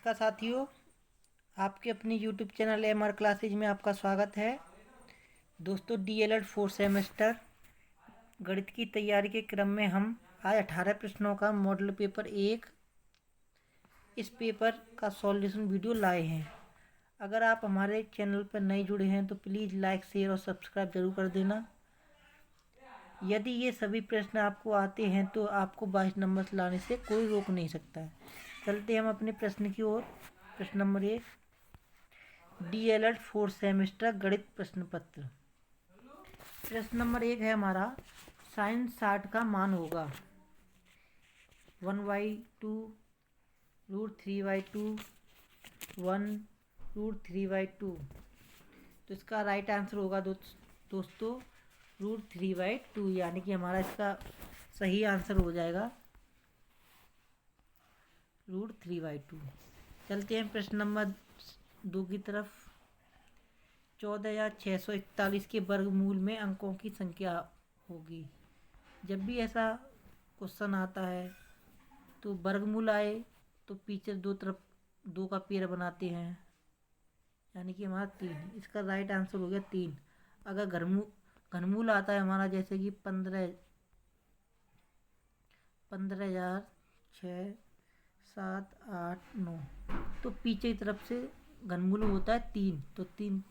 नमस्कार साथियों, आपके अपनी यूट्यूब चैनल MR क्लासेज में आपका स्वागत है। दोस्तों, DLED 4 सेमेस्टर गणित की तैयारी के क्रम में हम आज 18 प्रश्नों का मॉडल पेपर 1 इस पेपर का सॉल्यूशन वीडियो लाए हैं। अगर आप हमारे चैनल पर नए जुड़े हैं तो प्लीज़ लाइक, शेयर और सब्सक्राइब जरूर कर देना। यदि ये सभी प्रश्न आपको आते हैं तो आपको 22 नंबर लाने से कोई रोक नहीं सकता है। चलते हम अपने प्रश्न की ओर। प्रश्न नंबर 1, DLED 4 सेमेस्टर गणित प्रश्न पत्र। प्रश्न नंबर 1 है हमारा, साइन 60 का मान होगा 1/2, √3/2, 1, √3/2। तो इसका राइट आंसर होगा दोस्तों √3/2, यानी कि हमारा इसका सही आंसर हो जाएगा √3/2। चलते हैं प्रश्न नंबर 2 की तरफ। 14,641 के वर्गमूल में अंकों की संख्या होगी। जब भी ऐसा क्वेश्चन आता है तो वर्गमूल आए तो पीछे दो तरफ 2 का पेड़ बनाते हैं, यानी कि हमारा 3। इसका राइट आंसर हो गया 3। अगर घनमूल आता है हमारा, जैसे कि 15,000, 7, 8, 9, तो पीछे की तरफ से घनमूल होता है 3, तो 3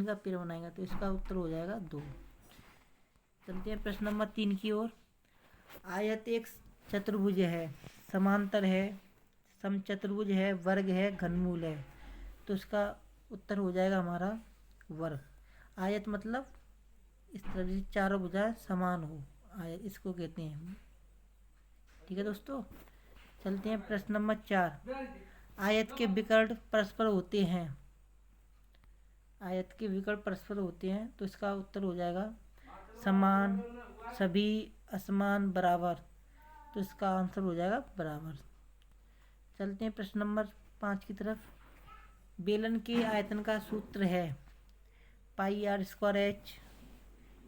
का पेड़ बनाएगा, तो इसका उत्तर हो जाएगा 2। चलते हैं प्रश्न नंबर 3 की ओर। आयत एक चतुर्भुज है, समांतर है, समचतुर्भुज है, वर्ग है, घनमूल है, तो इसका उत्तर हो जाएगा हमारा वर्ग। आयत मतलब इस तरह से चारों भुजाएं समान हो, आयत इसको कहते हैं। ठीक है दोस्तों, चलते हैं प्रश्न नंबर 4। आयत के विकर्ण परस्पर होते हैं, आयत के विकर्ण परस्पर होते हैं, तो इसका उत्तर हो जाएगा समान, सभी, असमान, बराबर, तो इसका आंसर हो जाएगा बराबर। चलते हैं प्रश्न नंबर 5 की तरफ। बेलन के आयतन का सूत्र है πr²h,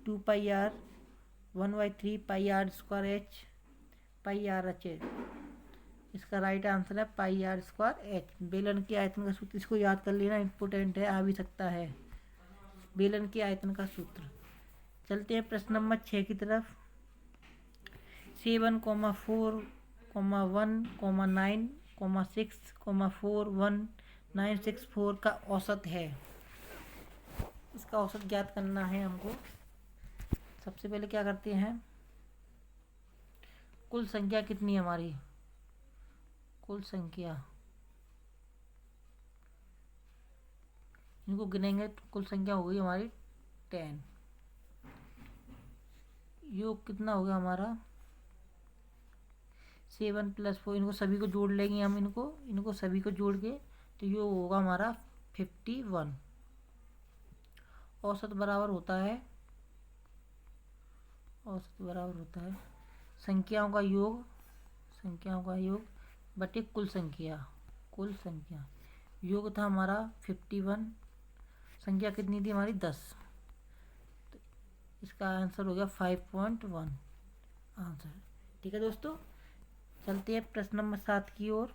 2πr, 1/3 πr²h, πrh। इसका राइट आंसर है πr²h। बेलन के आयतन का सूत्र, इसको याद कर लेना, इम्पोर्टेंट है, आ भी सकता है। बेलन के आयतन का सूत्र। चलते हैं प्रश्न नंबर 6 की तरफ। 7, 4, 1, 9, 6, 4, 1, 9, 6, 4 का औसत है। इसका औसत ज्ञात करना है हमको। सबसे पहले क्या करते हैं, कुल संख्या कितनी है हमारी, कुल संख्या, इनको गिनेंगे तो कुल संख्या हो गई हमारी 10। योग कितना हो गया हमारा 7 + 4, इनको सभी को जोड़ लेंगे हम, इनको सभी को जोड़ के, तो योग होगा हमारा 51। औसत बराबर होता है, औसत बराबर होता है संख्याओं का योग, संख्याओं का योग बटे कुल संख्या, कुल संख्या। योग था हमारा 51, संख्या कितनी थी हमारी 10, तो इसका आंसर हो गया 5.1 आंसर। ठीक है दोस्तों, चलते हैं प्रश्न नंबर 7 की ओर।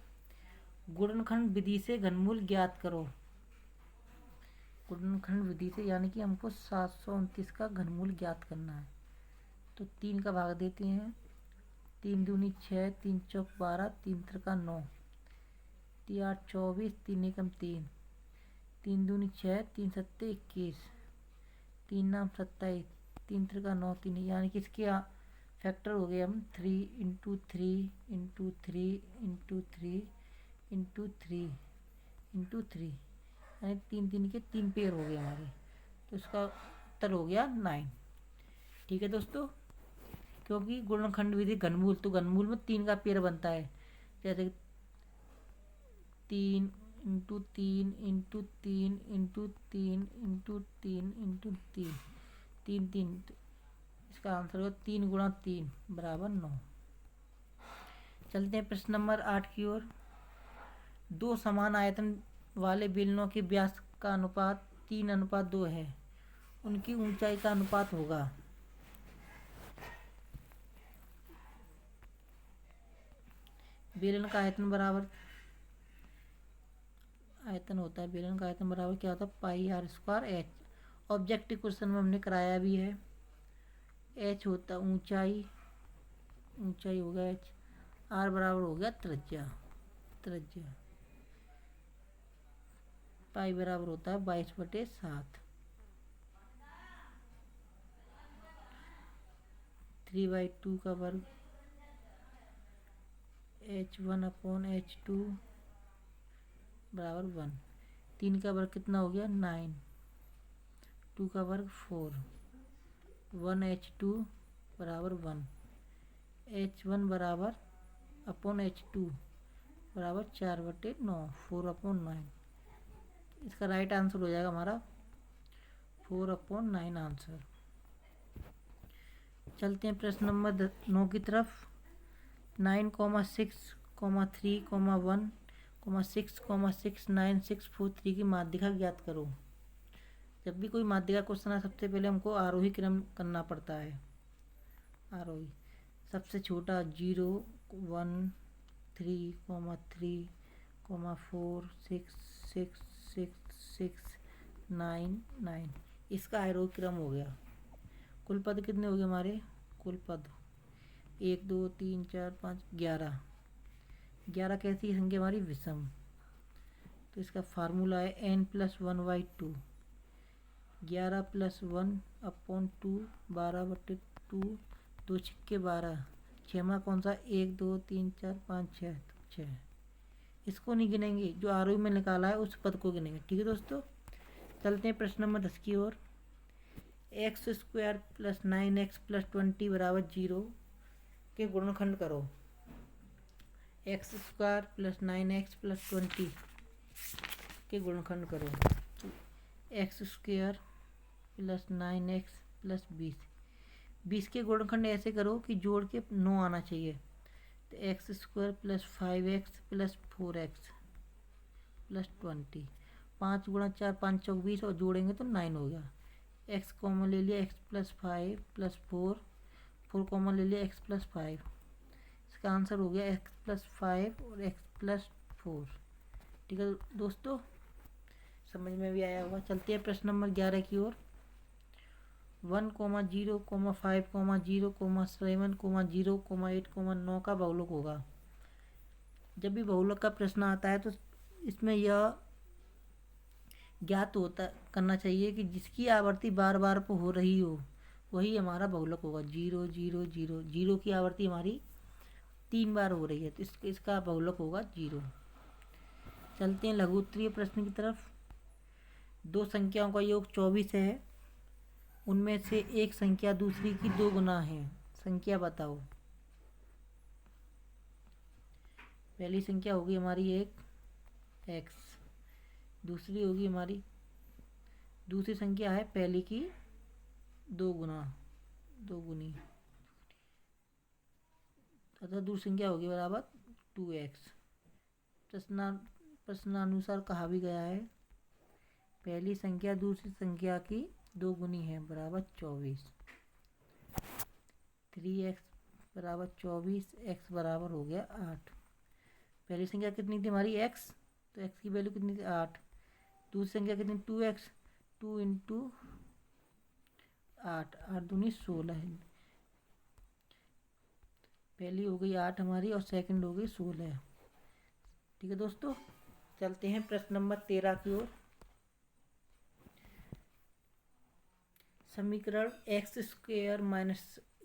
गुणनखंड विधि से घनमूल ज्ञात करो। गुणनखंड विधि से, यानी कि हमको 729 का घनमूल ज्ञात करना है। तो 3 का भाग देते हैं, 3 दूनी 6, 3 चौक 12, 3 त्रिका 9, 3 8 24, 3 एकम 3, 3 दूनी 6, 3 सत्ते 21, 3 नाम 27, 3 त्रिका 9, 3, यानी कि इसके फैक्टर हो गए हम 3 × 3 × 3 × 3 × 3 × 3, यानी 3 के 3 पेयर हो गए हमारे, तो इसका उत्तर हो गया 9। ठीक है दोस्तों, क्योंकि गुणनखंड विधि घनमूल, तो घनमूल में 3 का पेयर बनता है, जैसे 3 × 3 × 3 × 3 × 3 × 3, 3 3, इसका आंसर होगा 3 × 3 = 9। चलते हैं प्रश्न नंबर 8 की ओर। 2 समान आयतन वाले बेलनों के व्यास का अनुपात 3:2 है, उनकी ऊंचाई का अनुपात होगा। बेलन का आयतन बराबर आयतन होता है बेलन का आयतन बराबर क्या होता है pi r square h. Objective question में हमने कराया भी है। एच होता ऊंचाई, ऊंचाई हो गया एच, आर बराबर हो गया त्रिज्या, त्रिज्या पाई बराबर होता है 22/7, 3/2 का वर्ग H1/H2 बराबर 1। 3 का वर्ग कितना हो गया 9, 2 का वर्ग 4, 1H2 बराबर 1, H1 बराबर अपॉन H2 बराबर 4/9, 4/9। इसका राइट आंसर हो जाएगा हमारा 4/9 आंसर। चलते हैं प्रश्न नंबर 9 की तरफ। 9,6,3,1,6,6,9,643 की माध्यिका ज्ञात करो। जब भी कोई माध्यिका क्वेश्चन है सबसे पहले हमको आरोही क्रम करना पड़ता है। आरोही सबसे छोटा 0, 1, 3, 3, 4, 6, 6, 6, 6, 9, 9। इसका आरोही क्रम हो गया। कुल पद कितने हो गए हमारे? कुल पद 1, 2, 3, 4, 5, 11। 11 कैसी संख्या हमारी? विषम। तो इसका फार्मूला है n+1/2, 11 + 1/2, 12/2, 2 छिक्के 12, 6 कौन सा? 1, 2, 3, 4, 5, 6, 6। इसको नहीं गिनेंगे, जो आरोही में निकाला है उस पद को गिनेंगे। ठीक है दोस्तों, चलते हैं प्रश्न नंबर 10 की ओर। x² + 9x + 20 बराबर 0 के गुणनखंड करो। x² + 9x + 20 के गुणनखंड करो। x² + 9x + 20, 20 के गुणनखंड ऐसे करो कि जोड़ के 9 आना चाहिए। तो x² + 5x + 4x + 20, 5 × 4 = 5 × 4 = 20 और जोड़ेंगे तो 9 हो गया। x कॉमन ले लिया, x + 5 + 4, 4 कॉमन ले लिया, x + 5। इसका आंसर हो गया x + 5 और x + 4। ठीक है दोस्तों, समझ में भी आया होगा। चलते हैं प्रश्न नंबर 11 की ओर। 1, 0, 5, 0, 7, 0, 8, 9 का बहुलक होगा। जब भी बहुलक का प्रश्न आता है तो इसमें यह ज्ञात होता करना चाहिए कि जिसकी आवृत्ति बार बार पर हो रही हो वही हमारा बहुलक होगा। 0, 0, 0, 0 की आवृत्ति हमारी 3 बार हो रही है तो इसका बहुलक होगा 0। चलते हैं लघु उत्तरीय प्रश्न की तरफ। 2 संख्याओं का योग 24 है, उनमें से एक संख्या दूसरी की 2 गुना है। संख्या बताओ। पहली संख्या होगी हमारी एक x, दूसरी होगी हमारी, दूसरी संख्या है पहली की 2 गुना, 2 गुनी, तथा दूसरी संख्या होगी बराबर 2x। प्रश्नानुसार कहा भी गया है पहली संख्या दूसरी संख्या की 2 गुनी है बराबर 24। 3x बराबर 24, x बराबर हो गया 8। पहली संख्या कितनी थी हमारी? x, तो x की वैल्यू कितनी थी? 8। दूसरी संख्या कितनी? 2x, 2 × 8, 8 दूनी 16 है। पहली हो गई 8 हमारी और सेकंड हो गई 16। ठीक है दोस्तों, चलते हैं प्रश्न नंबर 13 की ओर। समीकरण x² -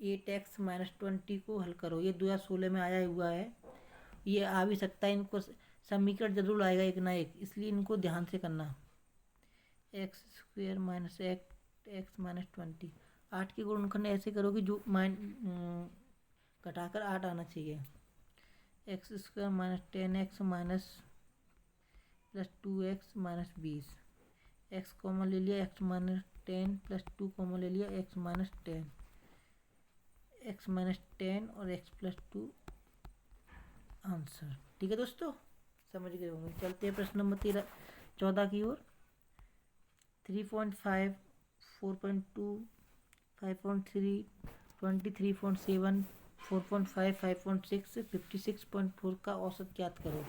8x - 20 को हल करो। ये 2016 में आया हुआ है, ये आ भी सकता है। इनको समीकरण जरूर आएगा एक ना एक, इसलिए इनको ध्यान से करना। x² - 8x - 20, 8 के गुणनखंड ऐसे करो कि जो घटाकर 8 आना चाहिए। x² - 10x + 2x - 20, x common ले लिया, x - 10 + 2 कॉमन ले लिया, x - 10, x - 10 और x + 2 आंसर। ठीक है दोस्तों, समझ गए होंगे। चलते हैं प्रश्न नंबर 14 की ओर। 3.5, 4.2, 5.3, 23.7, 4.5, 5.6, 56.4 का औसत ज्ञात करो।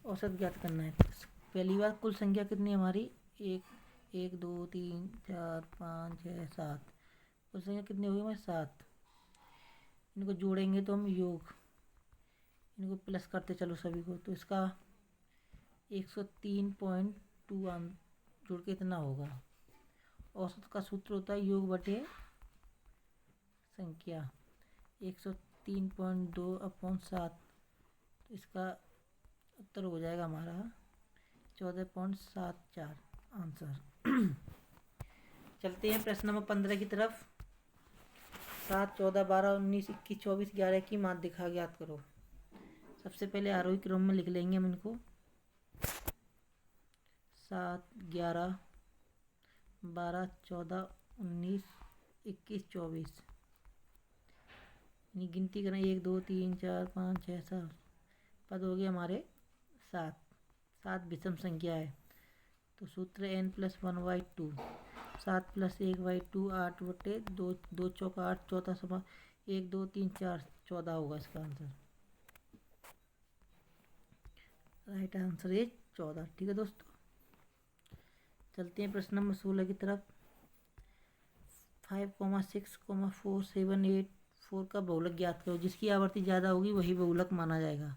औसत ज्ञात करना है। पहली बार कुल संख्या कितनी है हमारी, एक 2 3 4 5 6 7, कुल संख्या कितनी होगी हमारी 7। इनको जोड़ेंगे तो हम योग, इनको प्लस करते चलो सभी को, तो इसका 103.2 जोड़ के इतना होगा। औसत का सूत्र होता है योग बटे संख्या, 103.2/7, तो इसका उत्तर हो जाएगा हमारा 14.74 आंसर। चलते हैं प्रश्न नंबर 15 की तरफ। 7 14 12 19 21 24 11 की मात दिखा ज्ञात करो। सबसे पहले आरोही क्रम में लिख लेंगे हम इनको। 7 11 12 14 19 21 24, गिनती करें 1 2 3 4 5 6 7, पद हो गए हमारे 7। 7 विषम संख्या है तो सूत्र n+1/2, 7 + 1/2 8 बटे 2, 2 चौका 8, चौथा समा 1 2 3 4 14 होगा इसका आंसर। राइट आंसर ये 14। ठीक है दोस्तों, चलते हैं प्रश्न नंबर 16 की तरफ। 5, 6, 4, 7, 8, 4 का बहुलक ज्ञात करो। जिसकी आवर्ती ज़्यादा होगी वही बहुलक माना जाएगा।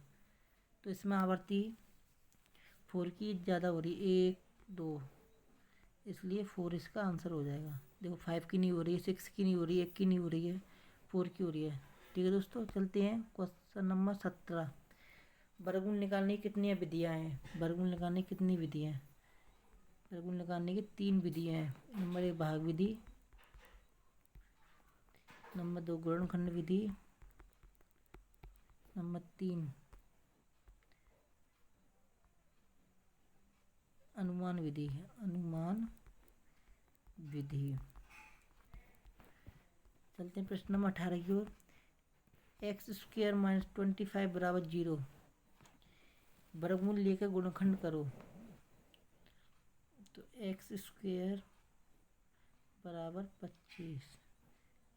तो इसमें आवर्ती 4 की ज़्यादा हो रही है, 1 2, इसलिए 4 इसका आंसर हो जाएगा। देखो 5 की नहीं हो रही है, 6 की नहीं हो रही है, 1 की नहीं हो रही है, 4 की हो रही है। ठीक है दोस्तों, चलते हैं क्वेश्चन नंबर 17। वर्गमूल निकालने की कितनी विधियाँ हैं? वर्गमूल निकालने की कितनी विधियाँ हैं? वर्गमूल निकालने की 3 विधियाँ हैं। नंबर 1 भाग विधि, नंबर 2 गुणनखंड विधि, नंबर 3 अनुमान विधि है। अनुमान विधि। चलते हैं प्रश्न नंबर 18 की ओर। x² - 25 बराबर 0, वर्गमूल लेकर गुणनखंड करो। तो x² बराबर 25,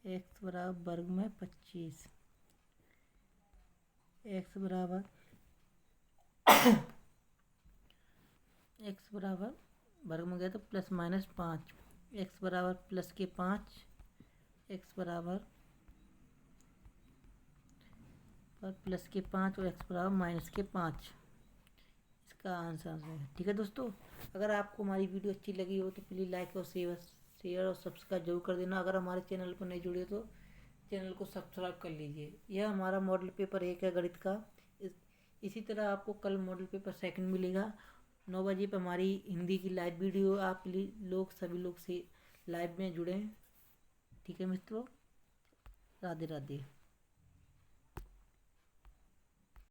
x बराबर वर्ग में 25, x बराबर वर्ग में गया तो +-5, x बराबर प्लस के 5, x बराबर प्लस के 5 और x बराबर -5, इसका आंसर है। ठीक है दोस्तों, अगर आपको हमारी वीडियो अच्छी लगी हो तो प्लीज़ लाइक और शेयर और सब्सक्राइब जरूर कर देना। अगर हमारे चैनल पर नहीं जुड़े तो चैनल को सब्सक्राइब कर लीजिए। यह हमारा मॉडल पेपर 1 है गणित का। इसी तरह आपको कल मॉडल पेपर 2 मिलेगा 9 बजे पर। हमारी हिंदी की लाइव वीडियो, आप सभी लोग से लाइव में जुड़ें। ठीक है मित्रों, राधे राधे।